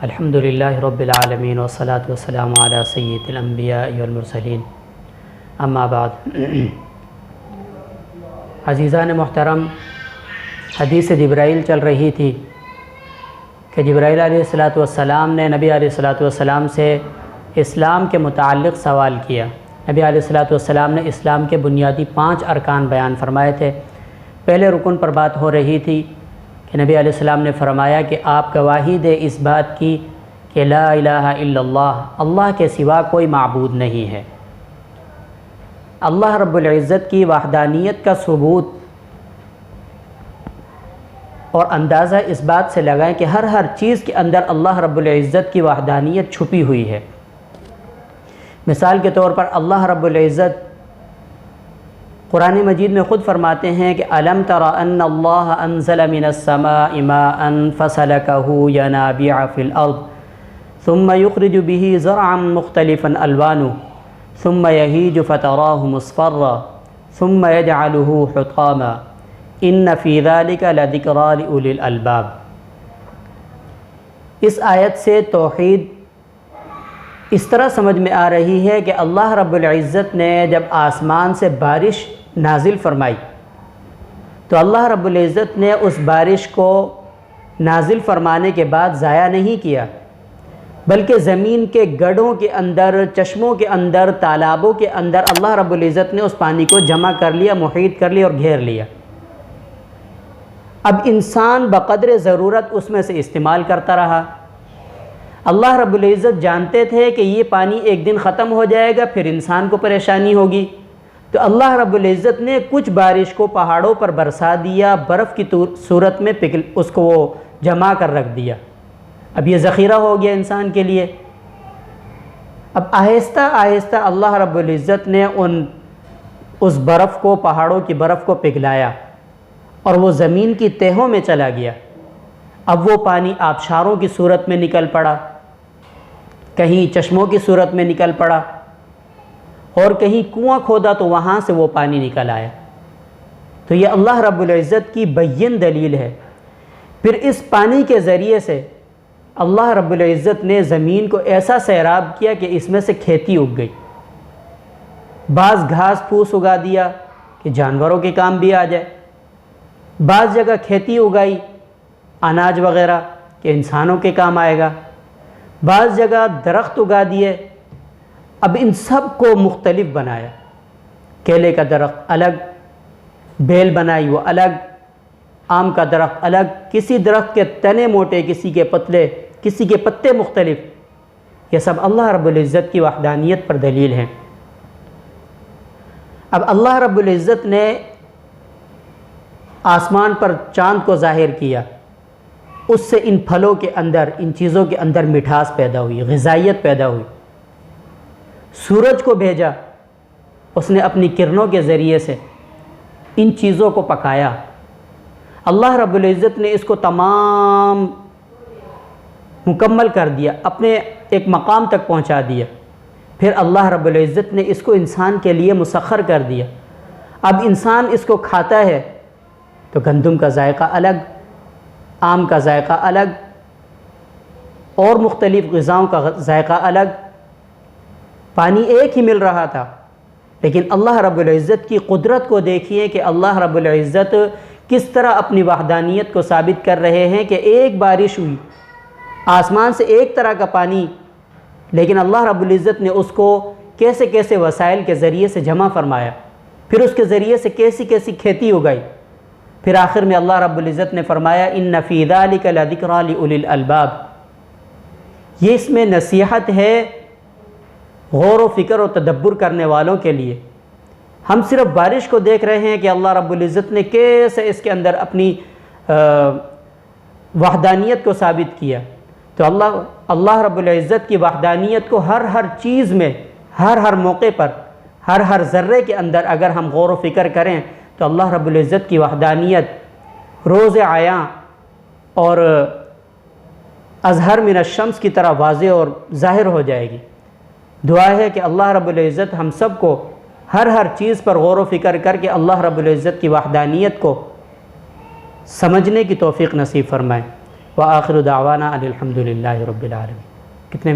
الحمدللہ رب العالمین والصلاة والسلام علی سید الانبیاء والمرسلین اما بعد۔ عزیزان محترم، حدیث جبرائیل چل رہی تھی کہ جبرائیل علیہ السلام نے نبی علیہ السلام سے اسلام کے متعلق سوال کیا۔ نبی علیہ السلام نے اسلام کے بنیادی 5 ارکان بیان فرمائے تھے۔ پہلے رکن پر بات ہو رہی تھی کہ نبی علیہ السلام نے فرمایا کہ آپ گواہی دے اس بات کی کہ لا الہ الا اللہ، اللہ کے سوا کوئی معبود نہیں ہے۔ اللہ رب العزت کی وحدانیت کا ثبوت اور اندازہ اس بات سے لگائیں کہ ہر چیز کے اندر اللہ رب العزت کی وحدانیت چھپی ہوئی ہے۔ مثال کے طور پر اللہ رب العزت قرآن مجید میں خود فرماتے ہیں کہ أَلَمْ تَرَ أَنَّ اللَّهَ أَنزَلَ مِنَ السَّمَاءِ مَاءً فَسَلَكَهُ يَنَابِيعَ فِي الْأَرْضِ ثُمَّ يُخْرِجُ بِهِ زَرْعًا مُخْتَلِفًا أَلْوَانُهُ ثُمَّ يَهِيجُ فَتَرَاهُ مُصْفَرًّا ثُمَّ يَجْعَلُهُ حُطَامًا إِنَّ فِي ذَلِكَ لَذِكْرَىٰ لِأُولِي الْأَلْبَابِ۔ اس آیت سے توحید اس طرح سمجھ میں آ رہی ہے کہ اللہ رب العزت نے جب آسمان سے بارش نازل فرمائی تو اللہ رب العزت نے اس بارش کو نازل فرمانے کے بعد ضائع نہیں کیا، بلکہ زمین کے گڑھوں کے اندر، چشموں کے اندر، تالابوں کے اندر اللہ رب العزت نے اس پانی کو جمع کر لیا، محیط کر لیا اور گھیر لیا۔ اب انسان بقدر ضرورت اس میں سے استعمال کرتا رہا۔ اللہ رب العزت جانتے تھے کہ یہ پانی ایک دن ختم ہو جائے گا، پھر انسان کو پریشانی ہوگی، تو اللہ رب العزت نے کچھ بارش کو پہاڑوں پر برسا دیا، برف کی صورت میں اس کو وہ جمع کر رکھ دیا۔ اب یہ ذخیرہ ہو گیا انسان کے لیے۔ اب آہستہ آہستہ اللہ رب العزت نے اس برف کو، پہاڑوں کی برف کو پگھلایا اور وہ زمین کی تہوں میں چلا گیا۔ اب وہ پانی آبشاروں کی صورت میں نکل پڑا، کہیں چشموں کی صورت میں نکل پڑا، اور کہیں کنواں کھودا تو وہاں سے وہ پانی نکل آیا۔ تو یہ اللہ رب العزت کی بین دلیل ہے۔ پھر اس پانی کے ذریعے سے اللہ رب العزت نے زمین کو ایسا سیراب کیا کہ اس میں سے کھیتی اگ گئی۔ بعض گھاس پھوس اگا دیا کہ جانوروں کے کام بھی آ جائے، بعض جگہ کھیتی اگائی اناج وغیرہ کہ انسانوں کے کام آئے گا، بعض جگہ درخت اگا دیے۔ اب ان سب کو مختلف بنایا، کیلے کا درخت الگ، بیل بنائی وہ الگ، آم کا درخت الگ، کسی درخت کے تنے موٹے، کسی کے پتلے، کسی کے پتے مختلف۔ یہ سب اللہ رب العزت کی وحدانیت پر دلیل ہیں۔ اب اللہ رب العزت نے آسمان پر چاند کو ظاہر کیا، اس سے ان پھلوں کے اندر، ان چیزوں کے اندر مٹھاس پیدا ہوئی، غذائیت پیدا ہوئی۔ سورج کو بھیجا، اس نے اپنی کرنوں کے ذریعے سے ان چیزوں کو پکایا۔ اللہ رب العزت نے اس کو تمام مکمل کر دیا، اپنے ایک مقام تک پہنچا دیا۔ پھر اللہ رب العزت نے اس کو انسان کے لیے مسخر کر دیا۔ اب انسان اس کو کھاتا ہے تو گندم کا ذائقہ الگ، آم کا ذائقہ الگ، اور مختلف غذاؤں کا ذائقہ الگ۔ پانی ایک ہی مل رہا تھا، لیکن اللہ رب العزت کی قدرت کو دیکھیے کہ اللہ رب العزت کس طرح اپنی وحدانیت کو ثابت کر رہے ہیں کہ ایک بارش ہوئی، آسمان سے ایک طرح کا پانی، لیکن اللہ رب العزت نے اس کو کیسے کیسے وسائل کے ذریعے سے جمع فرمایا، پھر اس کے ذریعے سے کیسی کیسی کھیتی اگائی۔ پھر آخر میں اللہ رب العزت نے فرمایا ان فی ذلک لذکریٰ لأولی الالباب۔ یہ اس میں نصیحت ہے غور و فکر و تدبر کرنے والوں کے لیے۔ ہم صرف بارش کو دیکھ رہے ہیں کہ اللہ رب العزت نے کیسے اس کے اندر اپنی وحدانیت کو ثابت کیا، تو اللہ رب العزت کی وحدانیت کو ہر چیز میں، ہر موقع پر، ہر ذرے کے اندر اگر ہم غور و فکر کریں تو اللہ رب العزت کی وحدانیت روز عیاں اور اظہر من الشمس کی طرح واضح اور ظاہر ہو جائے گی۔ دعا ہے کہ اللہ رب العزت ہم سب کو ہر چیز پر غور و فکر کر کے اللہ رب العزت کی وحدانیت کو سمجھنے کی توفیق نصیب فرمائے۔ وآخر دعوانا ان الحمد للہ رب العالمین۔ کتنے